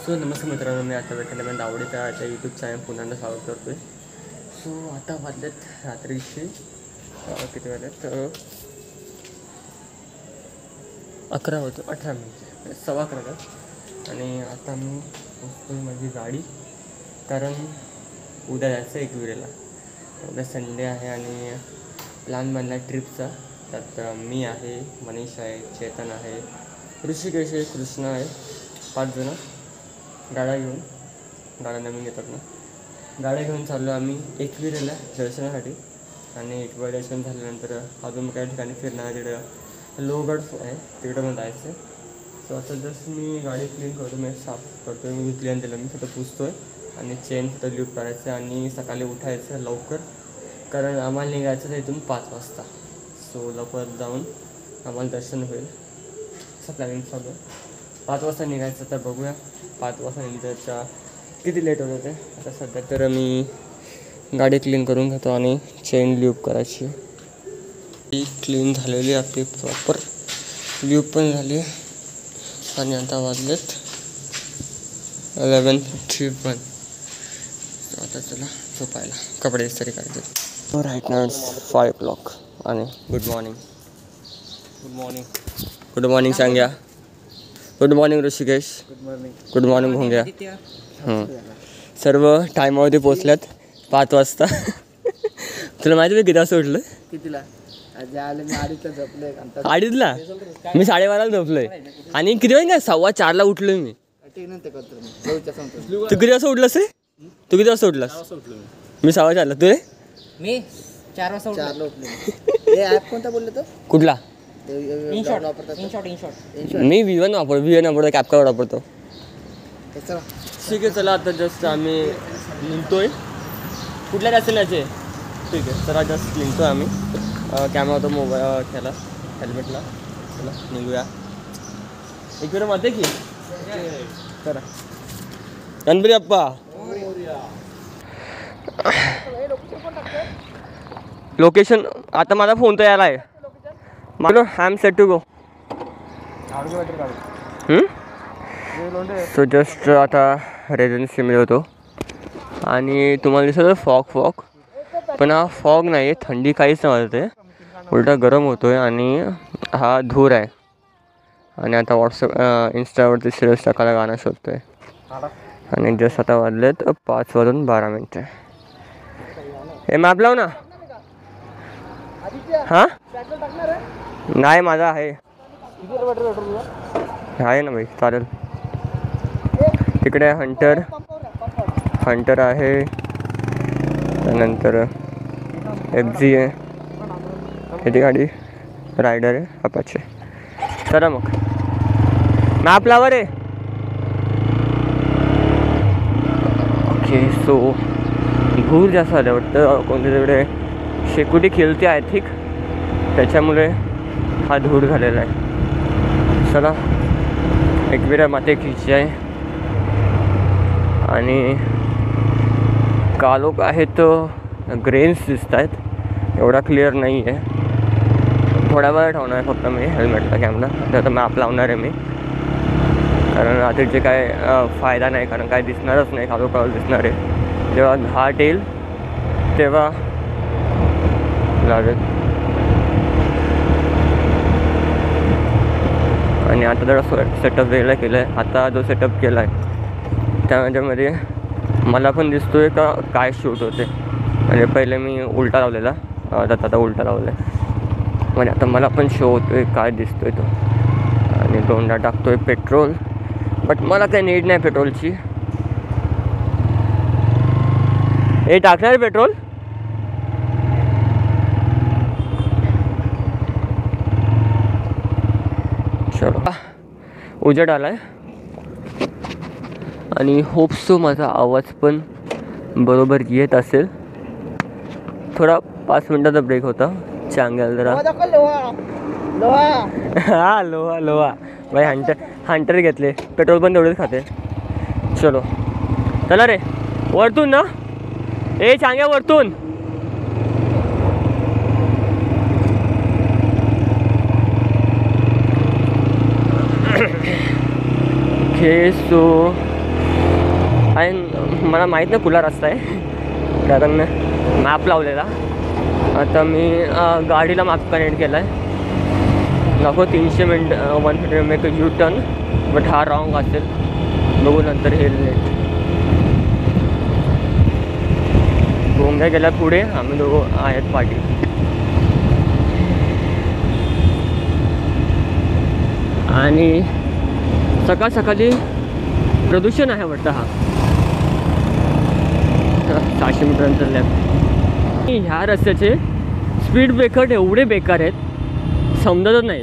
सो नमस्कार मित्रांनो, मी आता भेटल्यानंतर आवडीचा यूट्यूब चॅनल पुन्हा स्वागत करतो आहे. सो आता वाजलेत रात्रीचे किती वाजलेत 11 होतो 18 मिनिट 11:15 आणि आता मी पोचतो माझी गाडी, कारण उद्या जायचं एकविरेला. उद्या संडे आहे आणि प्लॅन बनला ट्रिपचा. त्यात मी आहे, मनीष आहे, चेतन आहे, ऋषिकेश आहे, कृष्ण आहे, 5 जण गाड्या घेऊन, गाड्या नवीन येतात ना, गाड्या घेऊन चाललो आम्ही एकविरेला दर्शनासाठी. आणि एकविरा दर्शन झाल्यानंतर अजून काही ठिकाणी फिरणार, तिकडं लोहगड आहे तिकडं पण जायचं. सो आता जस्ट मी गाडी क्लीन करतो, मी साफ करतो, मी क्लीन दिलं, मी फक्त पुसतो आहे आणि चेन फक्त ल्यूट करायचं आणि सकाळी उठायचं लवकर, कारण आम्हाला निघायचं आहे इथून 5 वाजता. सो लवकर जाऊन आम्हाला दर्शन होईल असं प्लॅनिंग चालू आहे. 5 वाजता निघायचं, तर बघूया 5 वाजता निघायच्या किती लेट होतं ते. आता सध्या तर मी गाडी क्लीन करून घेतो आणि चेन ल्यूप करायची. ती क्लीन झालेली आपली प्रॉपर, ल्यूप पण झाली आणि आता वाजलेत 11:51. आता चला झोपायला, कपडे इस्त्री करायचे. राईट नाव 5 o'clock आणि good morning. Good morning Sangya. Good morning Rishikesh. Good morning Bhongya. सर्व टायमावरती पोचल्यात 5 वाजता. तुला माहिती आहे किती वाजता उठलं? कितीला? मी 2:30ला झोपलोय. 2:30ला? मी 12:30ला झोपलोय आणि किती वेळ काय 4:15ला उठलोय मी. तू किती वाजता उठलास रे? तू किती वाजता उठलास? मी 4:15ला. तू रे? मी 4 वाजता उठलो. हे ॲप कोणता बोललो तो? कुठला? इनशॉट. मी V1 वापरतो, कॅपका वापरतो. ठीक आहे, चला आता जस्ट आम्ही निघतोय. कुठल्या रस्त्याचे? ठीक आहे, चला जस्ट निघतोय आम्ही. कॅमेरा होतो, मोबाईल ठेवला, हेल्मेटला. चला निघूया. एक वेळ मध्ये की चला गणपती बाप्पा. लोकेशन आता माझा फोन तर यायला आहे. मला I am set to go. So just आता रेजिडेन्सीमध्ये होतो आणि तुम्हाला दिसतं फॉग, पण हा फॉग नाही आहे, थंडी काहीच नाही वाजत आहे, उलटा गरम होतो आहे आणि हा धूर आहे. आणि आता इंस्टावरती सिरियस टाकायला गाणं शोधतो आहे आणि जस्ट आता वाजलेत 5:12. हे मॅप लाव ना. हां नाही, माझा आहे ना भाई, चालेल. तिकडे हंटर आहे, त्यानंतर FZ आहे, याची गाडी रायडर आहे, अपाचे. चला मग मॅप लावा रे. ओके, सो धूर जास्त आलं वाटतं, कोणत्या तिकडे शेकोटी खेळते आय थिंक, त्याच्यामुळे हा धूर झालेला आहे. चला एकविरा माते खिची आहे आणि कालोख आहेत, ग्रेन्स दिसत आहेत, एवढा क्लिअर नाही आहे. थोड्या वेळ ठेवणार आहे फक्त मी हेल्मेटला कॅमेरा. आता मॅप लावणार आहे मी, कारण रात्रीचे काय फायदा नाही, कारण काय दिसणारच नाही, कालोख दिसणार आहे. जेव्हा घाट येईल तेव्हा लागेल. आणि आता जरा सेटअप वेगळा केला आहे. आता जो सेटअप केला आहे त्याच्यामध्ये मला पण दिसतो आहे का काय शूट होते. म्हणजे पहिले मी उलटा लावलेला, आता उलटा लावला आहे, म्हणजे आता मला पण शो होतो आहे काय दिसतो आहे तो. आणि 2दा टाकतो आहे पेट्रोल, बट मला काही नीड नाही पेट्रोलची. हे टाकणार आहे पेट्रोल. चलो उजेड आला आहे आणि होप्सो माझा आवाज पण बरोबर येत असेल. थोडा 5 मिनटाचा ब्रेक होता, चांगला जरा. हा लोहा भाई, हंटर घेतले, पेट्रोल पण तेवढेच खाते. चलो चला रे, वरतून ना, ए चांगल्या वरतून. ओके, सो आणि मला माहीत नाही कुठला रस्ता आहे, कारण मॅप लावलेला. आता मी गाडीला मॅप कनेक्ट केला आहे. नको 300 मिनटं 150 मेक यू टर्न, बट हा रॉंग असेल. बघू नंतर हे लेट. गोंग्या गेल्या पुढे, आम्ही दोघं आहेत पाठी. आणि सकाळ सकाळी प्रदूषण आहे वाटतं. हा 600 मीटरांचं लॅब. ह्या रस्त्याचे स्पीड ब्रेकर एवढे बेकार आहेत, समजतच नाही.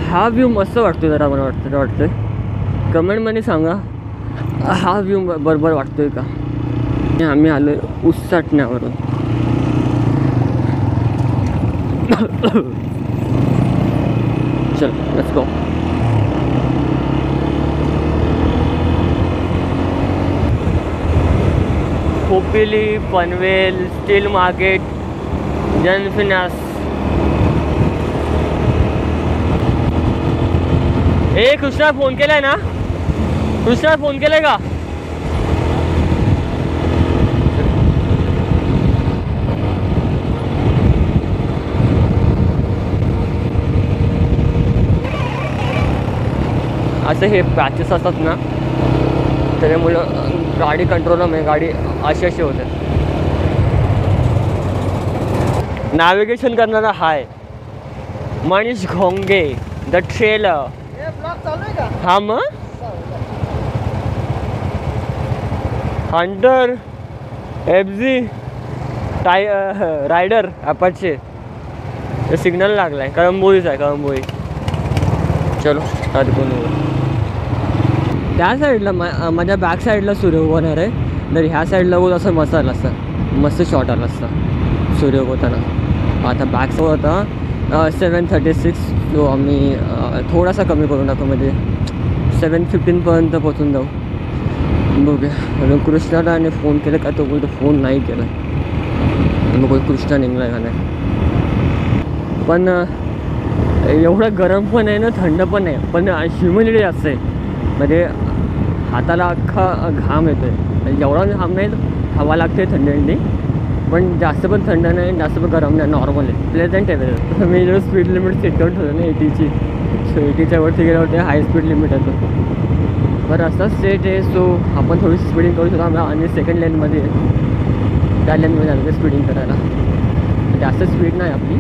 हा व्ह्यू मस्त वाटतो जरा, मला वाटतं कमेंटमध्ये सांगा हा व्ह्यू बरोबर वाटतोय का. आम्ही आलो उसाटण्यावरून. चल let's go. Khopoli, Panvel, steel market, जनफिनास. ए कृष्णा फोन केलाय ना? कृष्णा फोन केलाय का? असं हे पॅचेस असतात ना, त्याच्यामुळं गाडी कंट्रोलमध्ये गाडी अशी होते. नॅव्हिगेशन करणारा हाय मनीष घोंगे द ट्रेलर. हा मग hunter FZ rider Apache signal लागलाय. कळंबोळीच आहे, कळंबोळी. चलो कोण त्या साईडला माझ्या बॅक साईडला सूर्य उगवणार आहे. तर ह्या साईडला बघू असं मस्त आला असता, मस्त शॉट आला असता सूर्य उगवताना. आता बॅक साईड होता 7:36. तो आम्ही थोडासा कमी करून टाकू, म्हणजे 7:15पर्यंत पोचून जाऊ. बघूया. कृष्णाला आणि फोन केला का, तो बोलतो फोन नाही केला. बघू कृष्णा निघला का नाही. पण एवढं गरम पण आहे ना, थंड पण आहे, पण ह्युमिडिटी जास्त आहे. म्हणजे हाताला अख्खा घाम येतो आहे. एवढा घाम नाही, हवा लागते थंडी, पण जास्त पण थंड नाही, जास्त पण गरम नाही, नॉर्मल आहे, प्लेझंट आहे. मी जो स्पीड लिमिट सेट करून ठेवलं ना 80ची, सो 80च्या वरती गेल्यावरती हाय स्पीड लिमिट आहे. बरं रस्ता स्ट्रेट आहे, सो आपण थोडीशी स्पीडिंग करू शकतो. आणि सेकंड लेनमध्ये त्या लेनमध्ये जातो स्पीडिंग करायला, जास्त स्पीड नाही आपली.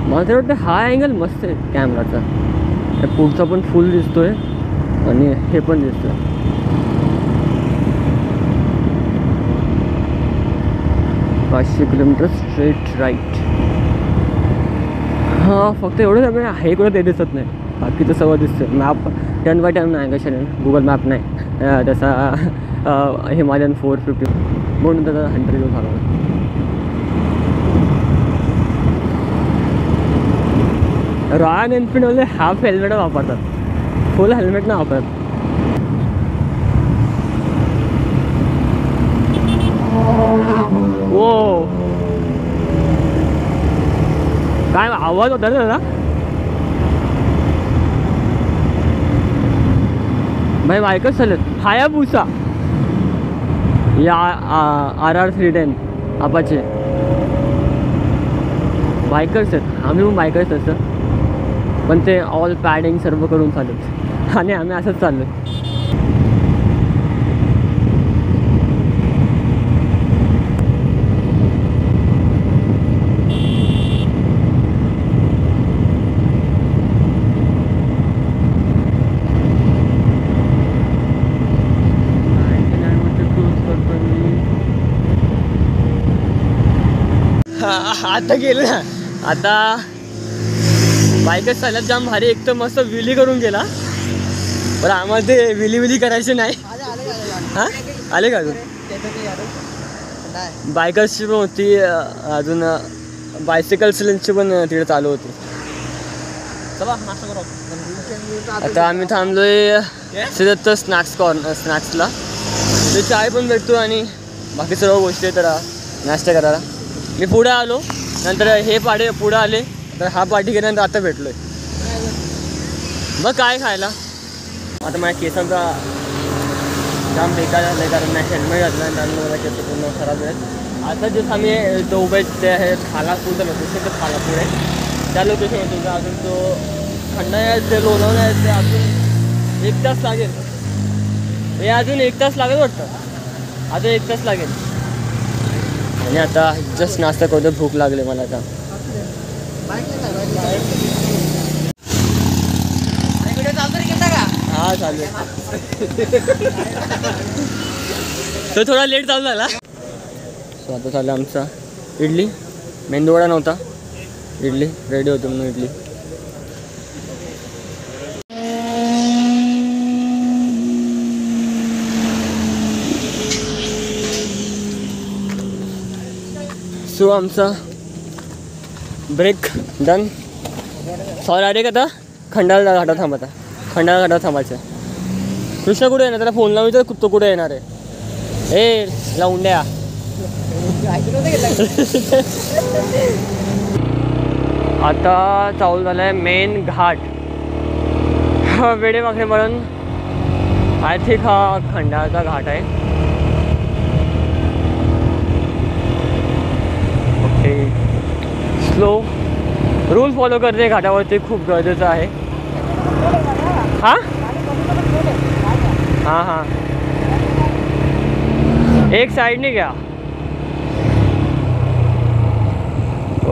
मला तर वाटतं हा अँगल मस्त आहे कॅमेराचा. पुढचा पण फुल दिसतोय आणि हे पण दिसतोय. 500 किलोमीटर स्ट्रेट राईट. हां फक्त एवढंच आहे, हे कुठं ते दिसत नाही, बाकीचं सगळं दिसतं. मॅप 10/10 नाही कशा नाही, गुगल मॅप नाही तसा. हिमालयन 450 म्हणून त्याचा 100 घेऊन झाला. रॉयल एनफिल्डवाले हाफ हेल्मेट वापरतात, फुल हेल्मेट नाही वापरत. ओ काय आवाज होता ना दादा. भाई बायकच चालत. हायाबुसा या RR 310 अपाचे बायकर्स आहेत. आम्ही पण बायकर्स असतं, पण ते ऑल पॅडिंग सर्व करून चालत, आणि आम्ही असंच चाललो. आता गेलं ना, आता बायकच चालत जाम भारी. एक तर मस्त विली करून गेला, पण आम्हाला ते विली करायचे नाही. हां आले का अजून? बायकर्सची पण होती, अजून बायसिकल सिलेंसची पण तिकडे चालू होती. आता आम्ही थांबलोय सिद्धार्थ स्नॅक्सला. ते चाय पण भेटतो आणि बाकी सर्व गोष्टी तर नाश्ता करायला. मी पुढे आलो, नंतर हे पुढे आले, तर हा पाठी गेल्यानंतर आता भेटलोय. मग काय खायला. आता माझ्या केसांचा जाम बेकार झालं आहे कारण नाही हेल्मेट घातलं आणि त्यामुळे मला केस पूर्ण खराब आहेत. आता जसं आम्ही जो उभे ते आहे खालापूरचं लोकेशन तर खालापूर आहे त्या लोकेशन होतो अजून तो खंडाळ्याचे लोणावळा आहे ते अजून 1 तास लागेल. हे अजून 1 तास लागेल वाटतं. अजून 1 तास लागेल. आणि आता जस्ट नाश्ता करतो. भूक लागली मला आता. हा चालू तो थोडा लेट चालू झाला. सो आता चालू आमचा इडली. मेंदूवडा नव्हता, इडली रेडी होती म्हणून इडली. सो आमचा ब्रेक डन. सॉरी अरे का आता खंडाळा घाटात थांबता. खंडाळा घाटात थांबायचं. कृष्णा कुठे येणार त्याला फोन लावून तर तो कुठे येणार आहे. ए लावूंड्या. आता चालू झालं आहे मेन घाट. वेडेवाकडे म्हणून आय थिंक हा खंडाळाचा घाट आहे. ओके स्लो रूल फॉलो करणे घाटावरती खूप गरजेचं आहे. हां हां हां एक साईडने घ्या.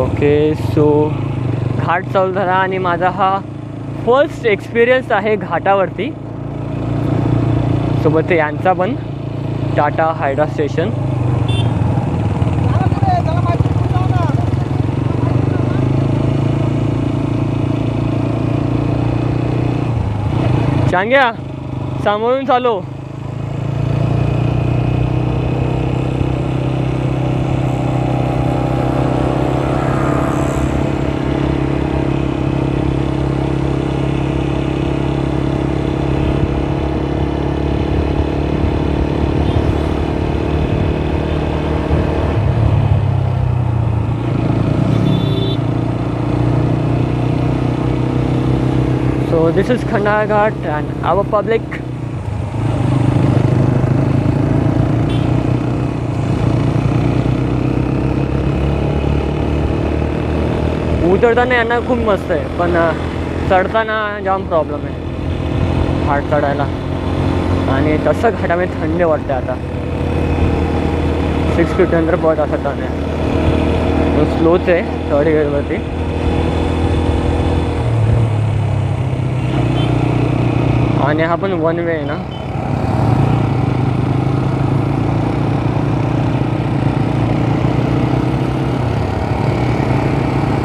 ओके सो घाट चालू झाला आणि माझा हा फर्स्ट एक्सपिरियन्स आहे घाटावरती. सोबत यांचा पण टाटा हायड्रा स्टेशन. चांग्या सांभाळून चालव. So this is Khandala Ghat and our public. उतरताना यांना खूप मस्त आहे पण चढताना जाम प्रॉब्लेम आहे घाट चढायला. आणि तसं घाटामध्ये थंड वाटते. आता 6 फीट नंतर पळत असं टर्न आहे. तो स्लोच आहे 3rd गिअरवरती. आणि हा पण 1 वे आहे ना.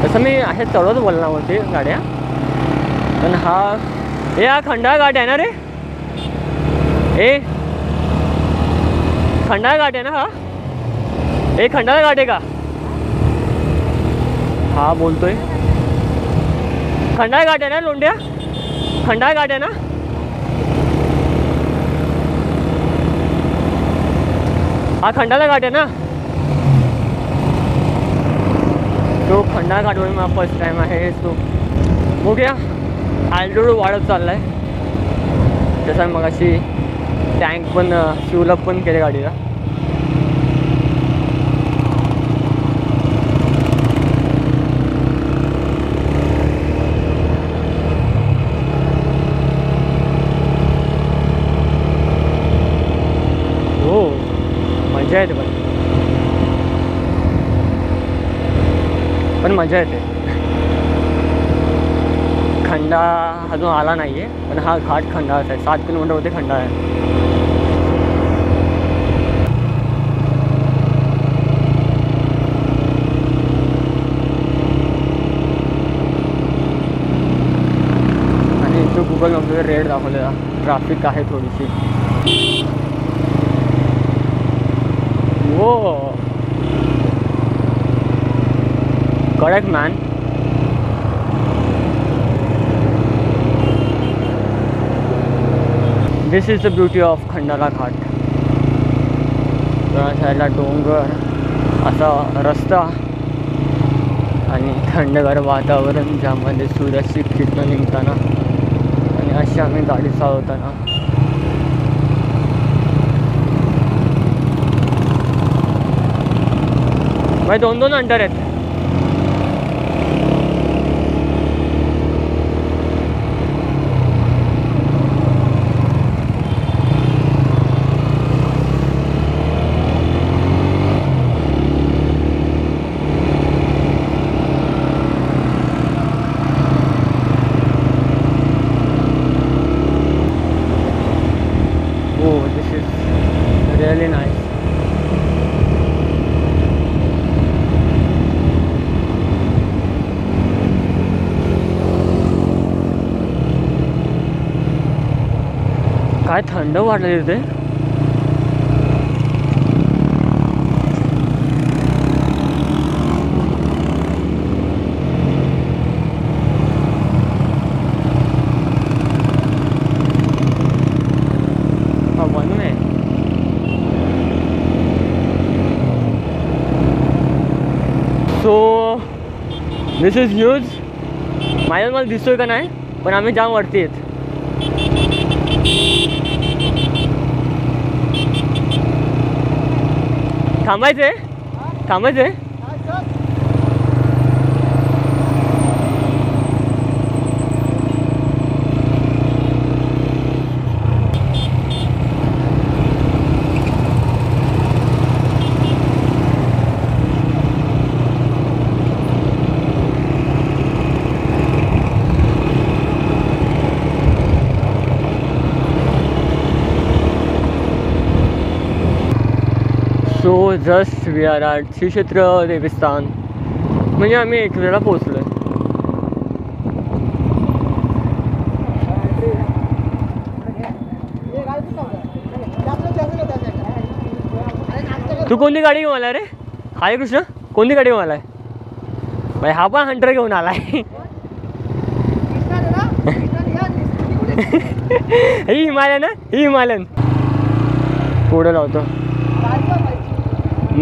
तसं मी आहे चढवत वळणावरती गाड्या पण हा खंडाळा घाट आहे ना रे. खंडाळा घाट आहे ना हा. खंडाळा घाट आहे का हा बोलतोय. खंडाळा घाट आहे ना लोंढ्या. खंडाळा घाट आहे ना. हा खंडाळा घाट आहे ना. तो खंडाळा घाटवर माझा फर्स्ट टाईम आहे. तो बघूया अल्टिट्यूड वाढत चालला आहे. तसा मग अशी टँक पण फ्यूलअप पण केले गाडीला. हो मजा येते पण मजा येते. खंडाळा अजून आला नाही आहे पण हा घाट खंडाळाचा आहे. 7 किलोमीटरवरती खंडाळा आहे. आणि तो गुगल मॅपवर रेड दाखवलेला ट्रॅफिक आहे थोडीशी. वो कडक man. This is the beauty of Khandala Ghat. साईडला डोंगर असा रस्ता आणि थंडगार वातावरण ज्यामध्ये सूर्याची किरणं निघताना अशी आम्ही गाडी चालवताना भाई 2-2 अंतर आहेत. This is really nice. काय थंड वाटलं तिथे. So this is huge. माझ्या मला दिसतोय का नाही पण आम्ही जाम वरती आहेत. थांबायचंय थांबायचंय. So just we are at Shri Kshetra Devasthan. म्हणजे आम्ही एकविरेला पोचलो आहे. तू कोणती गाडी घेऊन आला रे? हाय कृष्ण, कोणती गाडी घेऊन आलाय? भाई हा पण हंटर घेऊन आलाय. ही हिमालयन ही हिमालयन. पुढे लावतो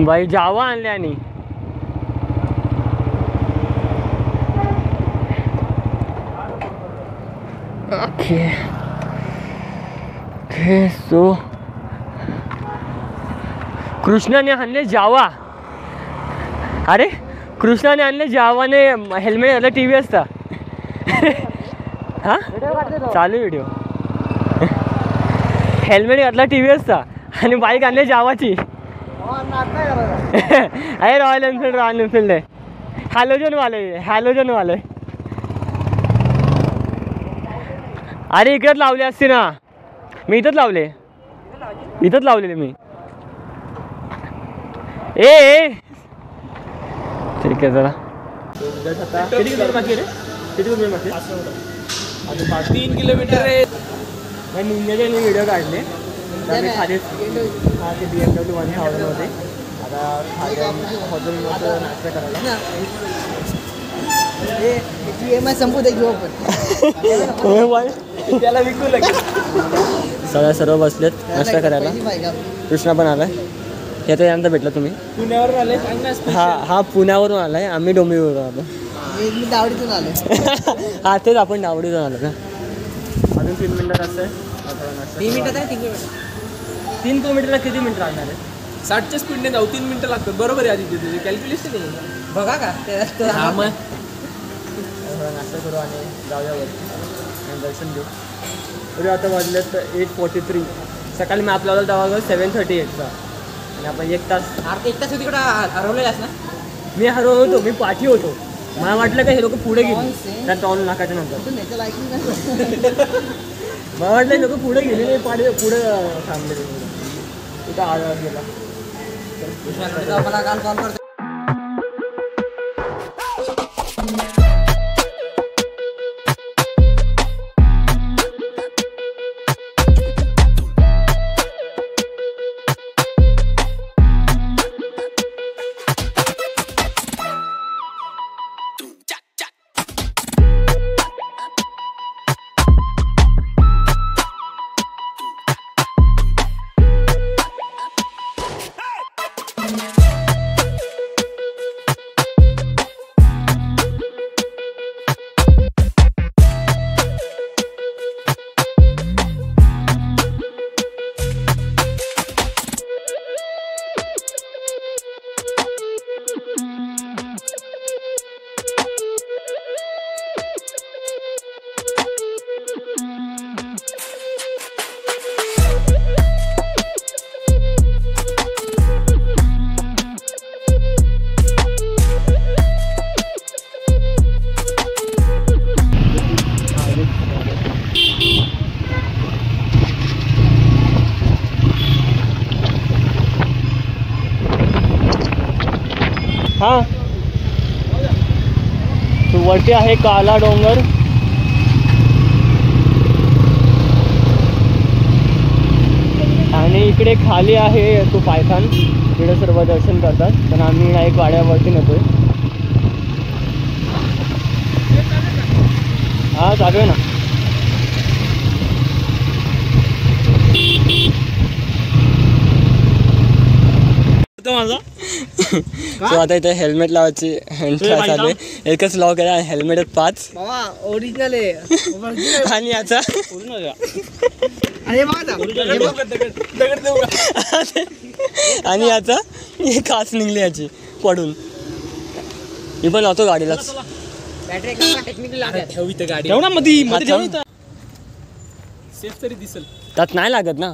भाई. जावा आणले आणि सो कृष्णाने आणले जावा. अरे कृष्णाने आणले जावाने हेल्मेट घातलं टी व्ही असता. हां चालू व्हिडिओ. हेल्मेट घातला टी व्ही असता आणि बाईक आणली जावाची. अरे रॉयल एनफिल्ड आहे. हॅलोजन वाले. अरे इकडेच लावले असते ना. मी इथंच लावलेले मी. ए ठीक आहे जरा. किती किलोमीटर बाकी रे? 3 किलोमीटर आहे. निघण्याचे व्हिडिओ काढले खालीच. हा ते BMW 1000 होते. आता हॉटेलमध्ये नाश्ता करायला EMI संपू दे घेऊ आपण. त्याला विकू लागेल. सर्व बसलेत नाश्ता करायला. कृष्णा पण आलाय. हे तर यानंतर भेटला तुम्ही. पुण्यावरून आले. हा पुण्यावरून आलाय. आम्ही डोंबिवलीवरून आलो. मी दावडीतून आलो. हा तेच आपण दावडीतून आलो ना. अजून 3 मिनिटात असं आहे. 3 मिनिटात आहे. 3 किलोमीटरला किती मिनिट लागणार आहे? 60च्या स्पीडने जाऊ. 3 मिनिटं लागतात. बरोबर आहे. आधी तुझे कॅल्क्युलेशन आहे बघा का. हा मग थोडा नाश्ता करू आणि जाऊया वरती आणि दर्शन घेऊ. तरी आता वाजलेत 8:43. सकाळी मॅप लावला तेव्हा 7:38चा आणि आपण 1 तास. एक तास तिकडं हरवलेलास ना. मी हरवलो होतो. मी पाठी होतो. मला वाटलं का हे लोक पुढे गेले त्या टॉन नाकाच्या नंतर. मला वाटलं हे लोक पुढे गेले नाही. पुढे थांबले. इथं आवाज गेला. मला काल कॉल करतो. वरती आहे काला डोंगर. आणि इकडे खाली आहे तो पायथान. तिकडे सर्व दर्शन करतात. पण आम्ही एक वाड्यावरती नेतोय. हा चालू आहे ना. तो आता इथे हेल्मेट लावायची चालू. एकच लॉक आहे. हेल्मेट 5 ओरिजिनल आहे. आणि याचा आणि याचा काच निघली याची पडून. मी पण लावतो गाडीला. एवढा मध्ये सेफ तरी दिसेल. त्यात नाही लागत ना.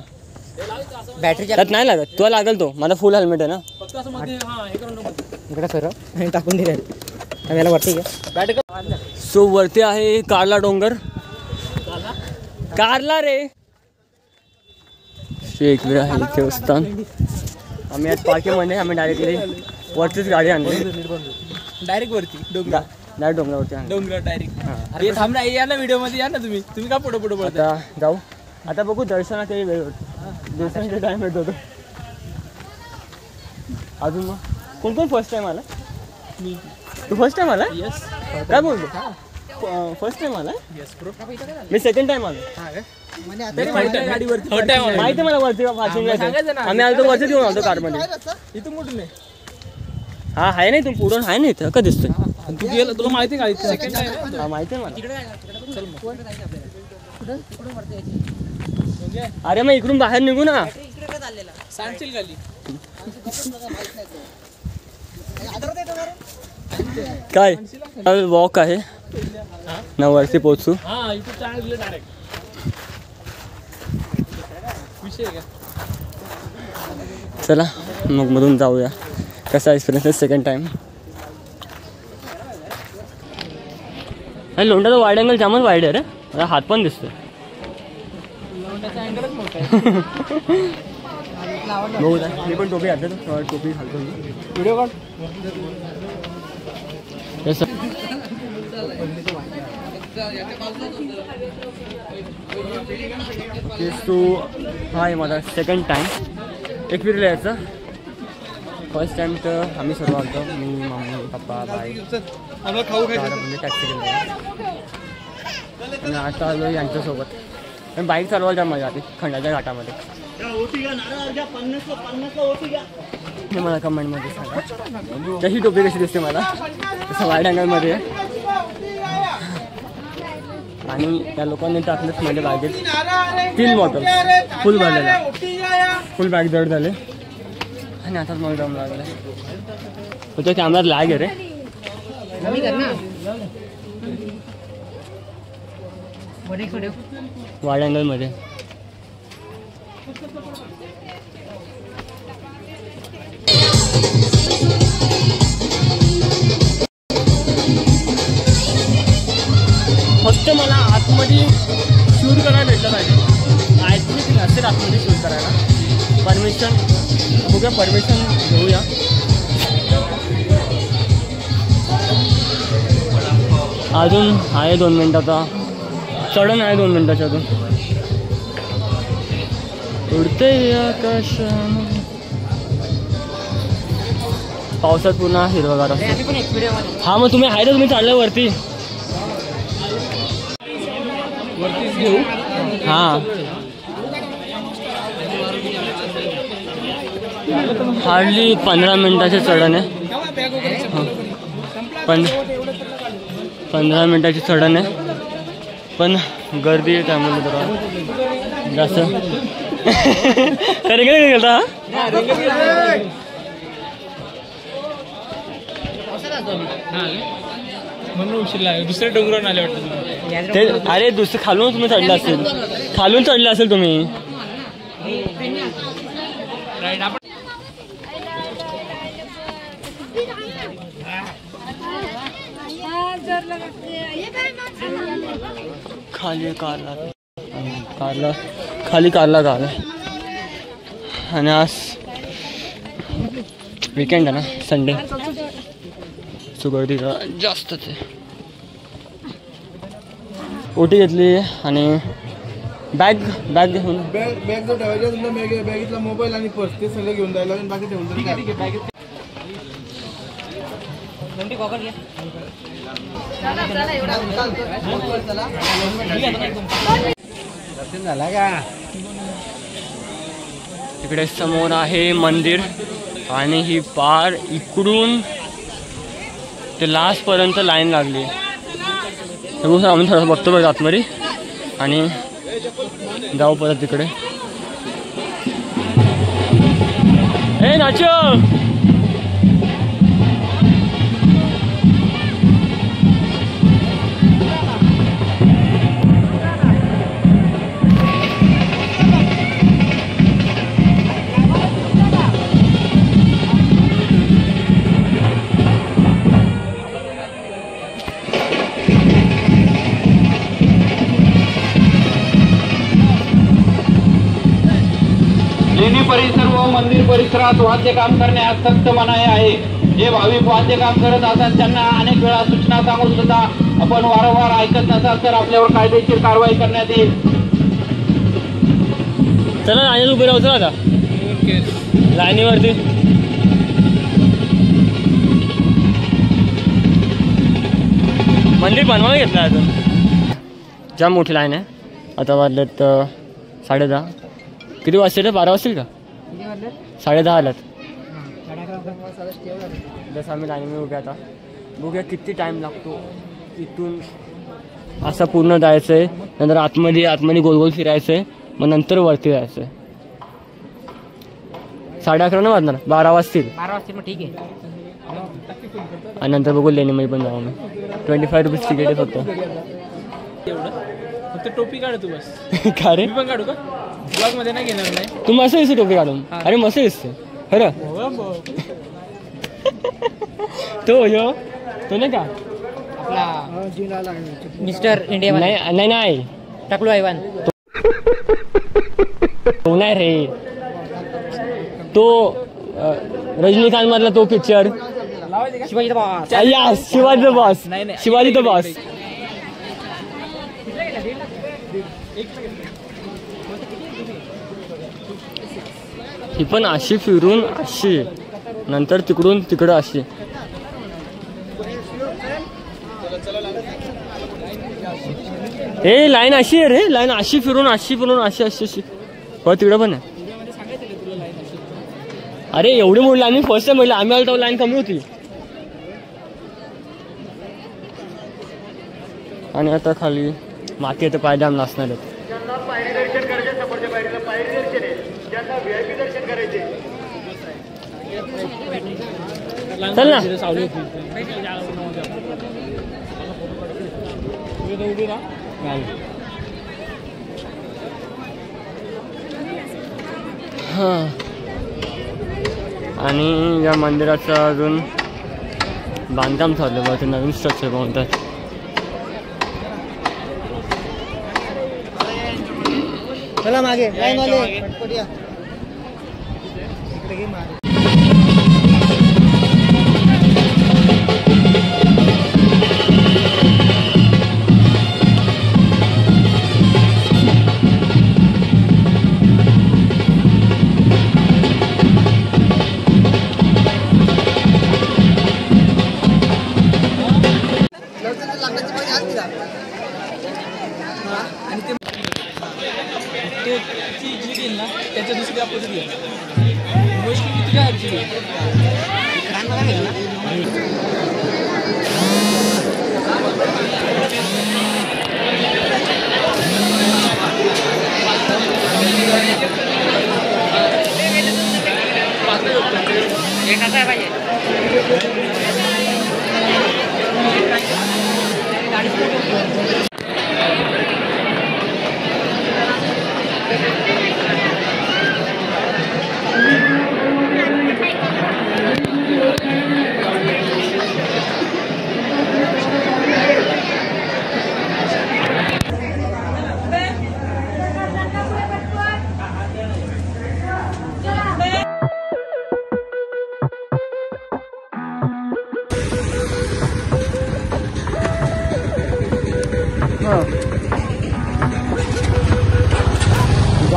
बॅटरी त्यात नाही लागत. तुला लागेल तो. माझा फुल हेल्मेट आहे ना. फक्त असं मध्ये हे करून इकडे सर टाकून दिले. याला वरती सो वरती आहे कारला डोंगर. कारला रे एक वेळ आहे देवस्थान. आम्ही आज पार्किंगमध्ये आम्ही डायरेक्टली वरतीच गाडी आणली. डायरेक्ट वरती डोंगर. डायरेक्ट डोंगरावरती आणली. डोंगर डायरेक्ट. अरे थांब ना. या ना व्हिडिओ मध्ये. या ना तुम्ही का पुढे पुढे बोलता. आता जाऊ. आता बघू दर्शनात वेळ होतो. दर्शनाचा टाइम येत होतो अजून. मग कोण कोण फर्स्ट टाइम आला. मी. तू फर्स्ट टाइम आला. यस. काय बोलतो. फर्स्ट टाइम आला. Yes bro. मी सेकंड टाइम आलो. माहिती आहे मला वरती आम्ही आलो वरती घेऊन आलो कारमध्ये. इथून कुठून आहे. हा आहे नाही. तू पुढून आहे ना इथं का दिसतोय. तू गेला. तुला माहिती आहे का सेकंड टाइम. हा माहिती आहे मला. अरे मग इकडून बाहेर निघू ना. सांगशील खाली काय वॉक आहे ना. वरती पोहोचू. हा इथून चांगलं डायरेक्ट विषय का. चला मग मधून जाऊया. कसा एक्सपिरियन्स आहे सेकंड टाइम. लोंढाचा वाईड अँगल जामच वाईड आहे रे. मला हात पण दिसतोय. बघू द्या. मी पण टोपी घालतो. टोपी घालतो. व्हिडिओ काढ. तू हा आहे माझा सेकंड टाइम. एकविरीला यायचं. फर्स्ट टाइम तर आम्ही सर्व आलतो. मी मम्मी पप्पा बाई म्हणजे टॅक्सी केली. आणि आता आलो यांच्यासोबत. पण बाईक चालवायला जाम मजा आली खंडाच्या घाटामध्ये. हे मला कमेंटमध्ये सांगा. तशी टोपी कशी दिसते मला. तसं वाईड अँगलमध्ये. आणि त्या लोकांनी टाकलंच माझ्या बागेत 3 बॉटल फुल भरलेला. फुल बॅग जड झाले. आणि आताच मला दम लागला. तुझ्या कॅमेरात लॅग आहे रे. वाईड अँगलमध्ये. फक्त मला आतमध्ये शूट करायला भेटलं पाहिजे. आय थिंक नसेल आतमध्ये शूट करायला. परमिशन बघूया. परमिशन घेऊया. अजून आहे 2 मिनटाचा चढण आहे. 2 मिनटाच्या अजून. उडते आकाश. पावसात पुन्हा हिरवगार असतो. हा मग तुम्ही आहे ना. तुम्ही चाललं वरती. वरतीच घेऊ. हां हार्डली 15 मिनटाचे चढण आहे. 15 मिनटाची चढण आहे. पण गर्दी आहे त्यामुळे जरा जास्त. तरी काय गेलता. म्हणून उशीर लागला. दुसऱ्या डोंगरावर आले वाटतं ते. अरे दुसरं खालून तुम्ही चढलं असेल. खालून चढले असेल तुम्ही. राईट. आपण खाली कारला झालं. आणि आज वीकेंड आहे ना. संडे. सो गर्दी जास्तच आहे. ओटी घेतली आणि बॅग घेऊन बॅग जो ठेवायचा तुमचा बॅगेतला मोबाईल आणि पर्स ते सगळं घेऊन जायला आणि बाकी ठेवून ठीक आहे बॅगेत झाला का तिकडे समोर आहे मंदिर आणि ही पार इकडून ते लास्ट पर्यंत लाईन लागली. आम्ही थोडं बघतो बघ आतमध्ये आणि जाऊ परत तिकडे. ए नाचो लेणी परिसर व मंदिर परिसरात वाद्य काम करण्यास सक्त मनाई आहे. जे भाविक वाद्य काम करत असतात त्यांना अनेक वेळा सूचना सांगून सुद्धा आपण वारंवार ऐकत नसाल तर आपल्यावर कायदेशीर कारवाई करण्यात येईल. चला लाईनीवर उभे राहू. चला आता लाईनीवरती मंदिर बनवायला घेतलं अजून. जाम मोठी लाईन आहे. आता वाजलेत 10:30. किती वाजतील? 12 वाजतील का? 10:30 आल्यात. जसं आम्ही लाईनीवर उभे आता बघूया किती टाईम लागतो. इथून असं पूर्ण जायचं आहे, नंतर आतमध्ये गोल गोल फिरायचं आहे, मग नंतर वरती जायचं आहे. 11:30 नाही वाजणार, 12 वाजतील. 12 वाजतील मग ठीक आहे. आणि नंतर बघू लेणीमध्ये पण जाऊ. मी 25 रुपीज तिकीट आहे फक्त. फक्त टोपी काढ तू बस. का रे? मी पण काढू का? ब्लॉग मध्ये नाही घेणार नाही. तू मस्त दिसते टोपी काढून. अरे मस्त दिसते खरं. तो नाही का आपला मिस्टर इंडिया नाही टकलू ऐवान तो नाही रे. तो रजनीकांत मधला तो picture. Shivaji boss. Shivaji the boss. Shivaji the boss. ही पण अशी फिरून अशी, नंतर तिकडून तिकडं अशी. ए लाईन अशी आहे रे. लाईन अशी फिरून अशी अशी परत तिकडं पण आहे. अरे एवढी मोठी लाईन फर्स्ट टाइम आम्ही आलो तेव्हा लाईन कमी होती. आणि आता खाली माती येतं, पाय जाम नसणार आहेत. चल ना. हां. आणि या मंदिराचं अजून बांधकाम चाललं बघा. ते नवीन स्ट्रक्चर बनवतात. चला मागे लाईन वाले. त्याच्या दुसरी अपोजिट गोष्टी किती काय ॲक्च्युली.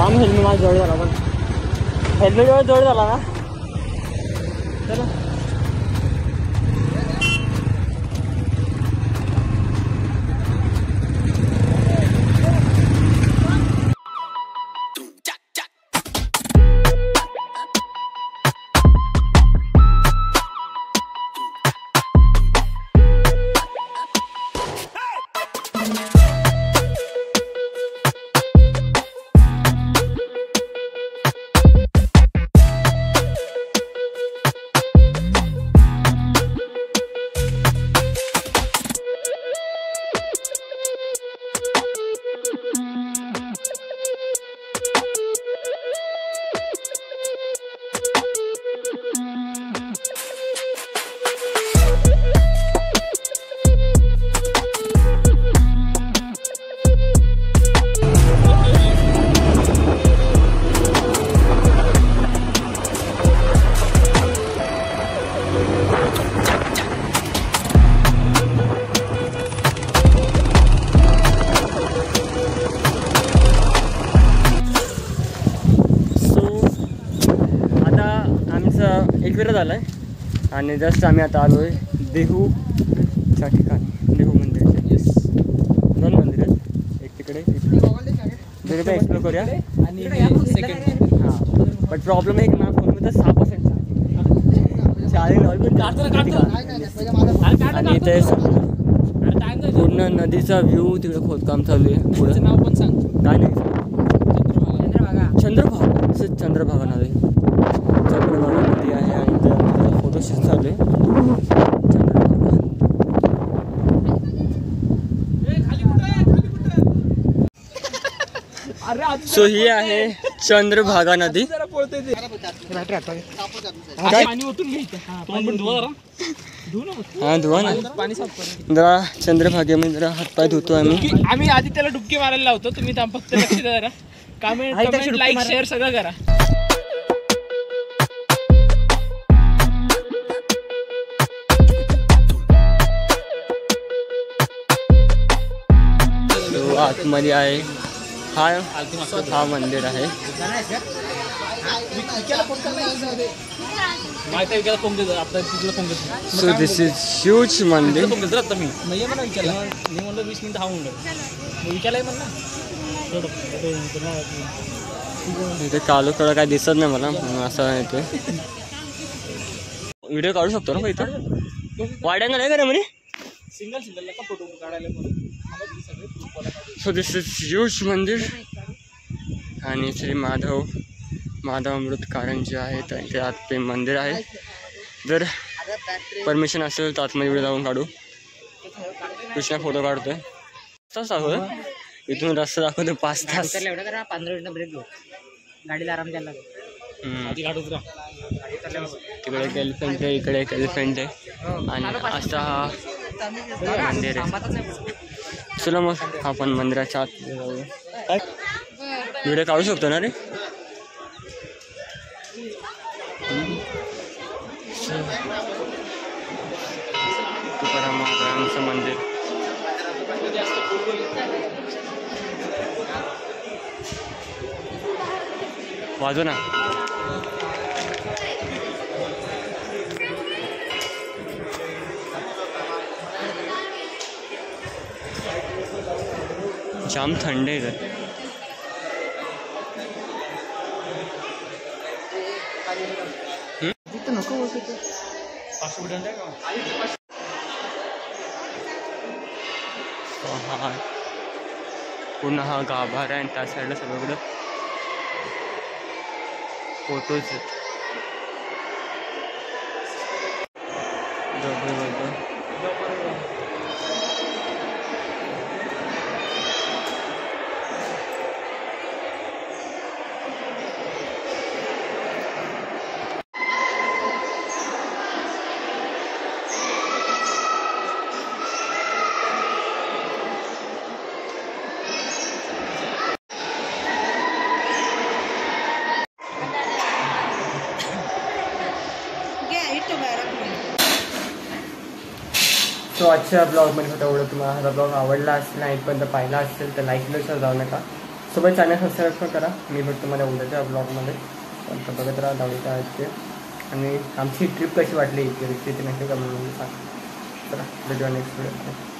जाम हेल्मेट माझा जवळ झाला पण हेल्मेट जवळ झाला ना चला. एकविरा झाला आहे आणि जस्ट आम्ही आता आलो आहे देहूच्या ठिकाणी. देहू मंदिर येस 2 मंदिर आहेत, एक तिकडे दोन्ही पण एक्सप्लोर करूया. आणि सेकंड हां बट प्रॉब्लेम आहे की ना फोनमध्ये 6% चार्जिंग आणि इथे पूर्ण नदीचा व्ह्यू तिकडे खोदकाम चालू आहे. पुढे नाव पण सांग. काय नाही चंद्रभागा चंद्रभागा नदी चंद्रभागा नदी आहे आणि त्याचा फोटोशूट चालू आहे. सो ही आहे चंद्रभागा नदी. पाणी ओतून घ्यायचं. हा धुवा ना पाणी साफ करून जरा चंद्रभागेमध्ये जरा हातपाय धुतो आम्ही आधी त्याला डुबकी मारायला लावतो. तुम्ही फक्त लक्ष द्या जरा. कमेंट लाईक शेअर सगळं करा. आतमध्ये आहे हा मंदिर आहे. सो दिस इज ह्यूज मंदिर. इथे कालो कडं काय दिसत नाही मला म्हणून असं येतोय. व्हिडिओ काढू शकतो ना इथं वाड्यांना नाही का म्हणे सिंगल फोटो काढायला. सो दिस इज ह्यूज मंदिर आणि श्री माधव अमृत कारंजी आहे त्यांचे आत ते मंदिर आहे. जर परमिशन असेल तर आतमध्ये व्हिडिओ जाऊन काढू. कृष्णा फोटो काढतोय. तास दाखवतो इथून रस्ता दाखवतो 5 तास. 15 मिनिट ब्रेक घेऊ गाडीला आराम द्यायला तिकडे एक एलिफंट आहे इकडे एक एलिफंट आहे आणि असा हा मंदिर आहे. चला मग आपण मंदिराच्या आत जाऊया. व्हिडिओ काढू शकतो ना रे. तुकाराम महाराजांचं मंदिर. वाजव ना. जाम थंड आहे इथं. पुन्हा हा गाभारा आहे आणि त्या साईडला सगळीकडं फोटोज आहेत. सो आजच्या ब्लॉगमध्ये होता एवढं. तुम्हाला हा ब्लॉग आवडला असेल आणि इथपर्यंत पाहिला असेल तर लाईक केल्याशिवाय जाऊ नका. सोबत चॅनल सबस्क्राईब पण करा. मी भेटतो मला उद्याच्या ब्लॉगमध्ये. पण बघत राहा दहावीच्या आहेत ते. आणि आमची ट्रिप कशी वाटली ते नक्की कमेंटमध्ये सांगा. चला भेटूया नेक्स्ट व्हिडिओ.